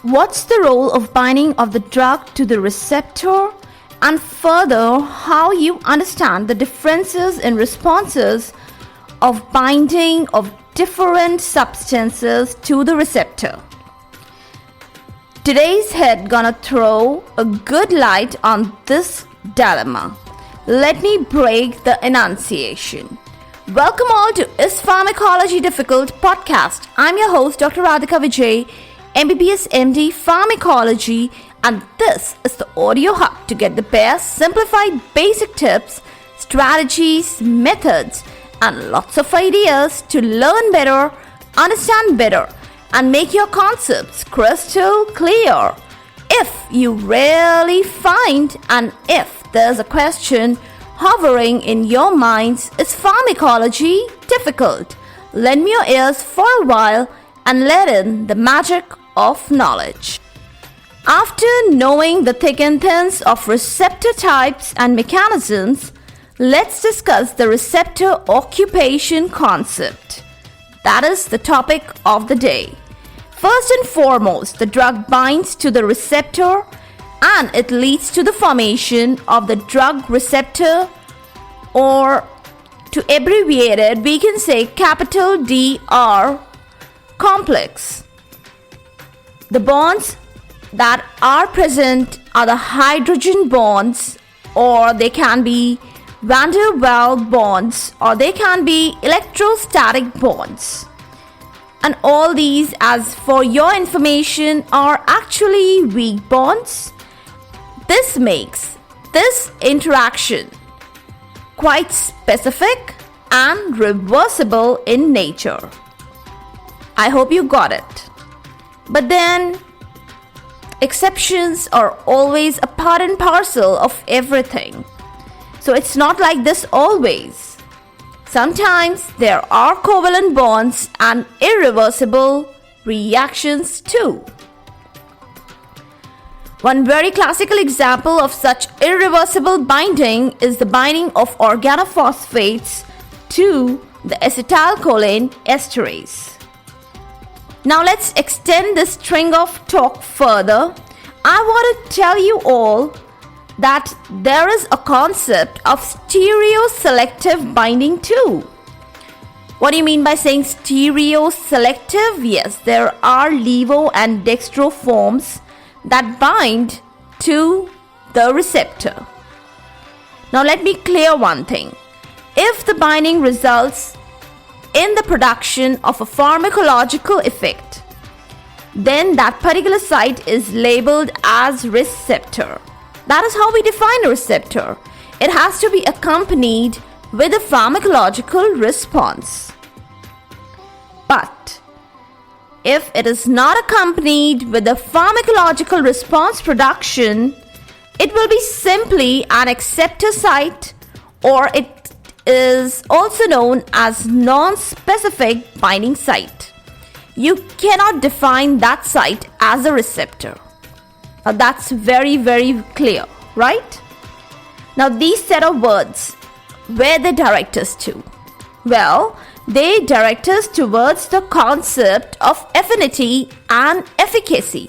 What's the role of binding of the drug to the receptor? And further, how you understand the differences in responses of binding of different substances to the receptor. Today's head gonna throw a good light on this dilemma. Let me break the enunciation. Welcome all to Is Pharmacology Difficult podcast. I'm your host Dr. Radhika Vijay, MBBS MD Pharmacology, and this is the audio hub to get the best simplified basic tips, strategies, methods, and lots of ideas to learn better, understand better, and make your concepts crystal clear. If you really find and if there's a question hovering in your minds, is pharmacology difficult? Lend me your ears for a while and let in the magic of knowledge. After knowing the thick and thins of receptor types and mechanisms, let's discuss the receptor occupation concept. That is the topic of the day. First and foremost, the drug binds to the receptor and it leads to the formation of the drug receptor, or to abbreviate it, we can say capital DR complex. The bonds that are present are the hydrogen bonds, or they can be van der Waals bonds, or they can be electrostatic bonds. And all these, as for your information, are actually weak bonds. This makes this interaction quite specific and reversible in nature. I hope you got it. But then, exceptions are always a part and parcel of everything. So it's not like this always. Sometimes there are covalent bonds and irreversible reactions too. One very classical example of such irreversible binding is the binding of organophosphates to the acetylcholine esterase. Now let's extend this string of talk further. I want to tell you all that there is a concept of stereoselective binding too. What do you mean by saying stereoselective? Yes, there are levo and dextro forms that bind to the receptor. Now let me clear one thing. If the binding results in the production of a pharmacological effect, then that particular site is labeled as receptor. That is how we define a receptor. It has to be accompanied with a pharmacological response. But if it is not accompanied with a pharmacological response production, it will be simply an acceptor site, or it is also known as non-specific binding site. You cannot define that site as a receptor. Now that's very clear, right? Now these set of words, where they direct us to? Well, they direct us towards the concept of affinity and efficacy.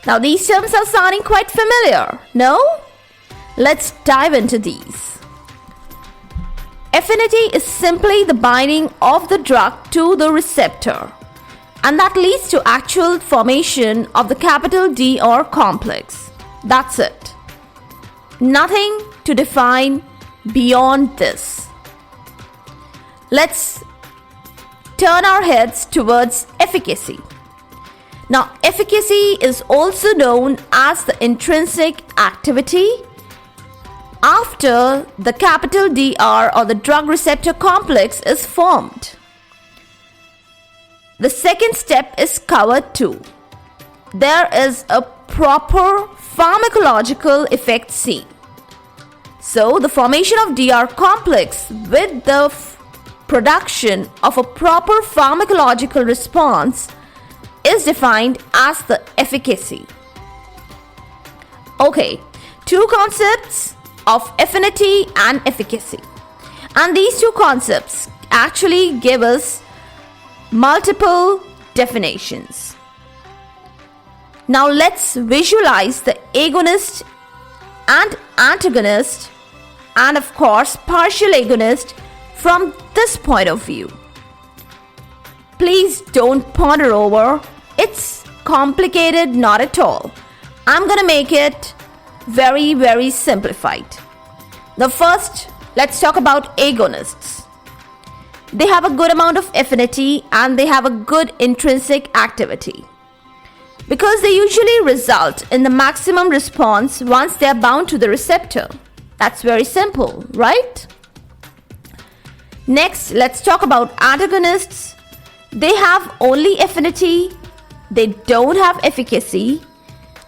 Now these terms are sounding quite familiar, no? Let's dive into these. Affinity is simply the binding of the drug to the receptor, and that leads to actual formation of the capital DR complex. That's it. Nothing to define beyond this. Let's turn our heads towards efficacy. Now, efficacy is also known as the intrinsic activity after the capital DR or the drug receptor complex is formed. The second step is covered too. There is a proper pharmacological effect seen. So the formation of DR complex with the production of a proper pharmacological response is defined as the efficacy. Okay, two concepts of affinity and efficacy. And these two concepts actually give us multiple definitions. Now let's visualize the agonist and antagonist and of course partial agonist from this point of view. Please don't ponder over. It's complicated, not at all. I'm gonna make it very simplified. Now first, let's talk about agonists. They have a good amount of affinity and they have a good intrinsic activity, because they usually result in the maximum response once they are bound to the receptor. That's very simple, right? Next, let's talk about antagonists. They have only affinity, they don't have efficacy.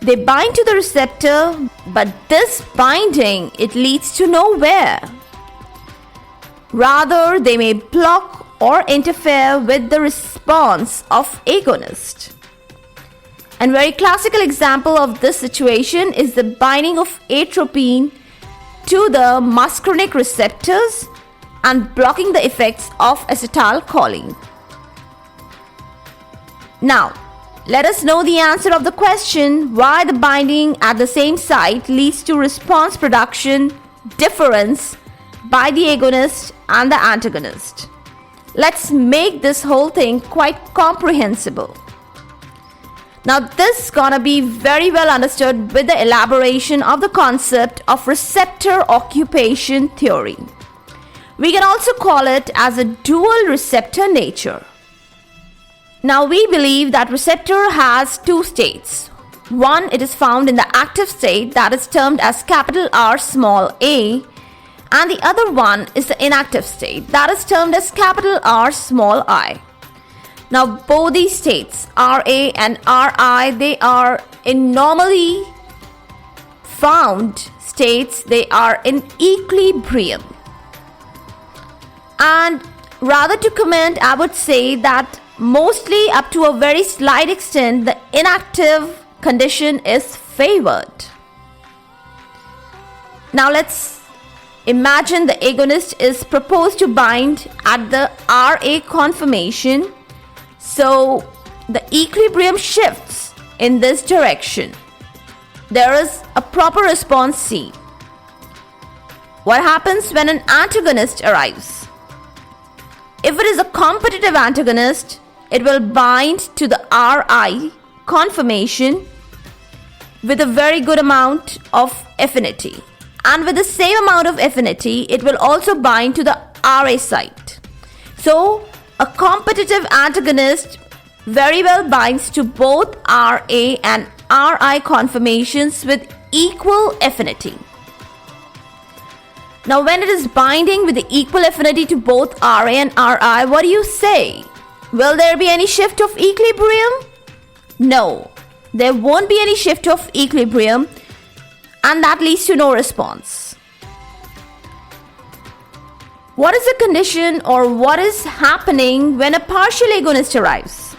They bind to the receptor, but this binding, it leads to nowhere. Rather, they may block or interfere with the response of agonist. And very classical example of this situation is the binding of atropine to the muscarinic receptors and blocking the effects of acetylcholine. Now, let us know the answer of the question why the binding at the same site leads to response production difference by the agonist and the antagonist. Let's make this whole thing quite comprehensible. Now this is gonna be very well understood with the elaboration of the concept of receptor occupation theory. We can also call it as a dual receptor nature. Now we believe that receptor has two states. One, it is found in the active state, that is termed as capital R small a, and the other one is the inactive state, that is termed as capital R small I. Now both these states, RA and RI, they are in normally found states, they are in equilibrium. And rather to comment, I would say that mostly up to a very slight extent, the inactive condition is favored. Now let's imagine the agonist is proposed to bind at the RA conformation. So the equilibrium shifts in this direction. There is a proper response C. What happens when an antagonist arrives? If it is a competitive antagonist, it will bind to the RI conformation with a very good amount of affinity. And with the same amount of affinity, it will also bind to the RA site. So a competitive antagonist very well binds to both RA and RI conformations with equal affinity. Now when it is binding with the equal affinity to both RA and RI, what do you say? Will there be any shift of equilibrium? No, there won't be any shift of equilibrium, and that leads to no response. What is the condition or what is happening when a partial agonist arrives?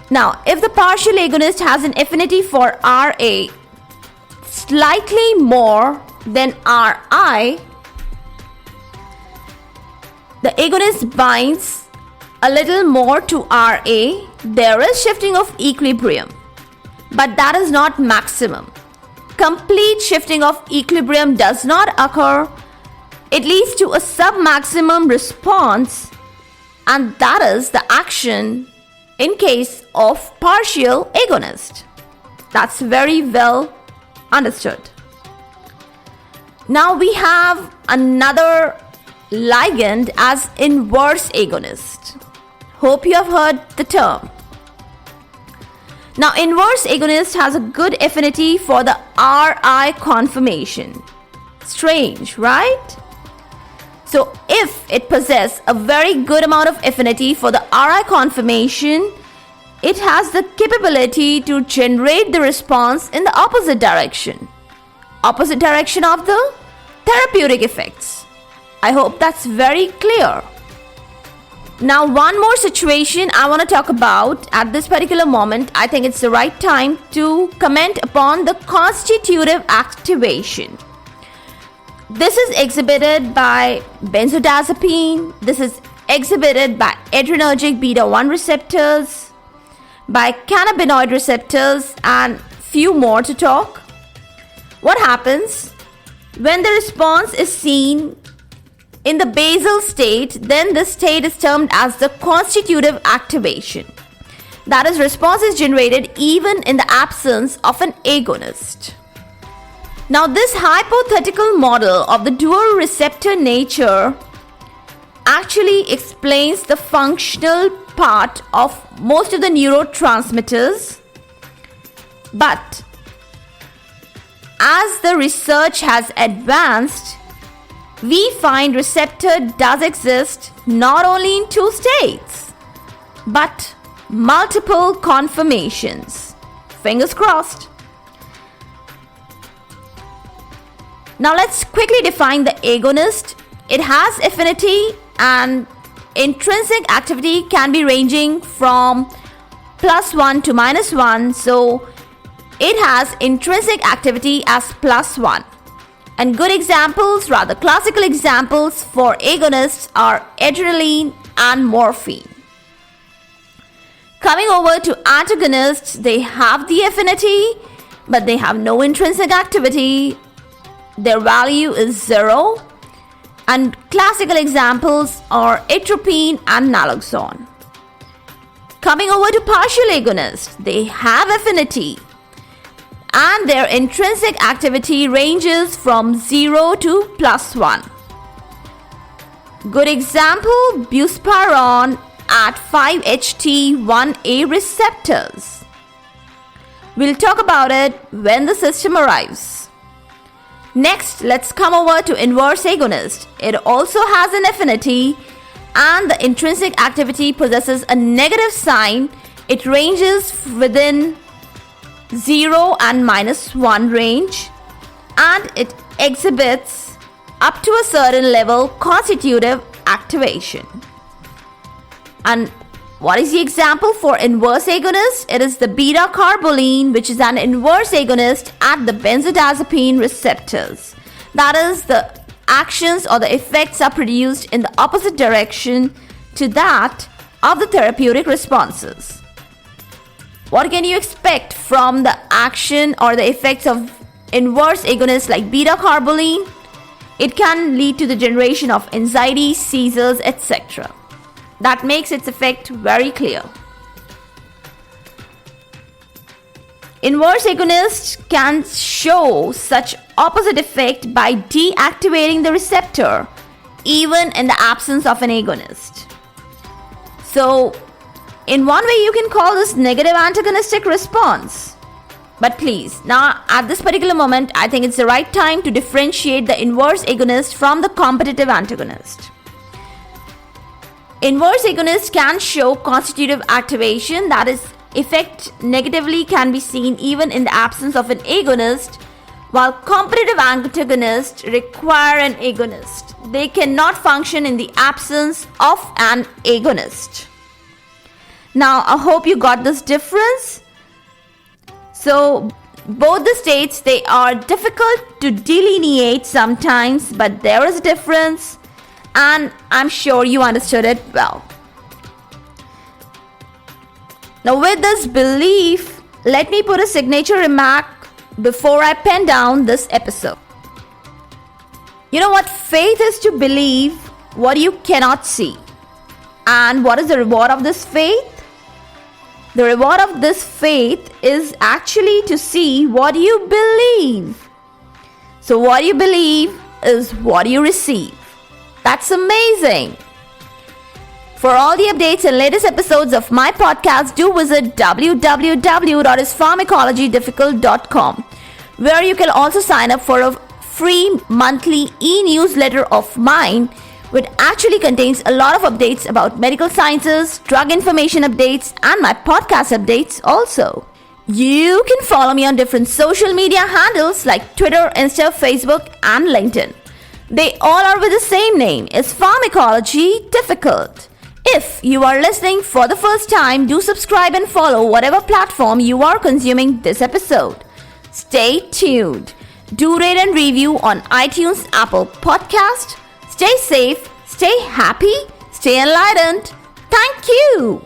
Now, if the partial agonist has an affinity for RA slightly more than RI, the agonist binds a little more to RA. There is shifting of equilibrium, but that is not maximum. Complete shifting of equilibrium does not occur. It leads to a sub-maximum response, and that is the action in case of partial agonist. That's very well understood. Now we have another ligand as inverse agonist. Hope you have heard the term. Now inverse agonist has a good affinity for the RI conformation. Strange, right? So if it possesses a very good amount of affinity for the RI conformation, it has the capability to generate the response in the opposite direction of the therapeutic effects. I hope that's very clear. Now one more situation I want to talk about at this particular moment. I think it's the right time to comment upon the constitutive activation. This is exhibited by benzodiazepine. This is exhibited by adrenergic beta 1 receptors. by cannabinoid receptors, and few more to talk. What happens when the response is seen in the basal state? Then this state is termed as the constitutive activation. That is, response is generated even in the absence of an agonist. Now, this hypothetical model of the dual receptor nature actually explains the functional part of most of the neurotransmitters. But as the research has advanced, we find receptor does exist not only in two states, but multiple conformations. Fingers crossed. Now let's quickly define the agonist. It has affinity and intrinsic activity can be ranging from +1 to -1. So it has intrinsic activity as +1. And good examples, rather classical examples for agonists are adrenaline and morphine. Coming over to antagonists, they have the affinity, but they have no intrinsic activity. Their value is 0. And classical examples are atropine and naloxone. Coming over to partial agonists, they have affinity, and their intrinsic activity ranges from 0 to +1. Good example, buspirone at 5-HT1A receptors. We'll talk about it when the system arrives. Next, let's come over to inverse agonist. It also has an affinity and the intrinsic activity possesses a negative sign. It ranges within 0 and -1 range, and it exhibits up to a certain level constitutive activation. And what is the example for inverse agonist? It is the beta-carboline, which is an inverse agonist at the benzodiazepine receptors. That is, the actions or the effects are produced in the opposite direction to that of the therapeutic responses. What can you expect from the action or the effects of inverse agonists like beta-carboline? It can lead to the generation of anxiety, seizures, etc. That makes its effect very clear. Inverse agonists can show such opposite effect by deactivating the receptor even in the absence of an agonist. So, in one way you can call this negative antagonistic response. But please, now at this particular moment, I think it's the right time to differentiate the inverse agonist from the competitive antagonist. Inverse agonists can show constitutive activation, that is, effect negatively can be seen even in the absence of an agonist, while competitive antagonists require an agonist. They cannot function in the absence of an agonist. Now, I hope you got this difference. So, both the states, they are difficult to delineate sometimes, but there is a difference. And I'm sure you understood it well. Now, with this belief, let me put a signature remark before I pen down this episode. You know what? Faith is to believe what you cannot see. And what is the reward of this faith? The reward of this faith is actually to see what you believe. So, what you believe is what you receive. That's amazing. For all the updates and latest episodes of my podcast, do visit www.ispharmacologydifficult.com, where you can also sign up for a free monthly e-newsletter of mine, which actually contains a lot of updates about medical sciences, drug information updates, and my podcast updates also. You can follow me on different social media handles like Twitter, Insta, Facebook, and LinkedIn. They all are with the same name, is Pharmacology Difficult. If you are listening for the first time, do subscribe and follow whatever platform you are consuming this episode. Stay tuned. Do rate and review on iTunes, Apple Podcast. Stay safe, stay happy, stay enlightened. Thank you.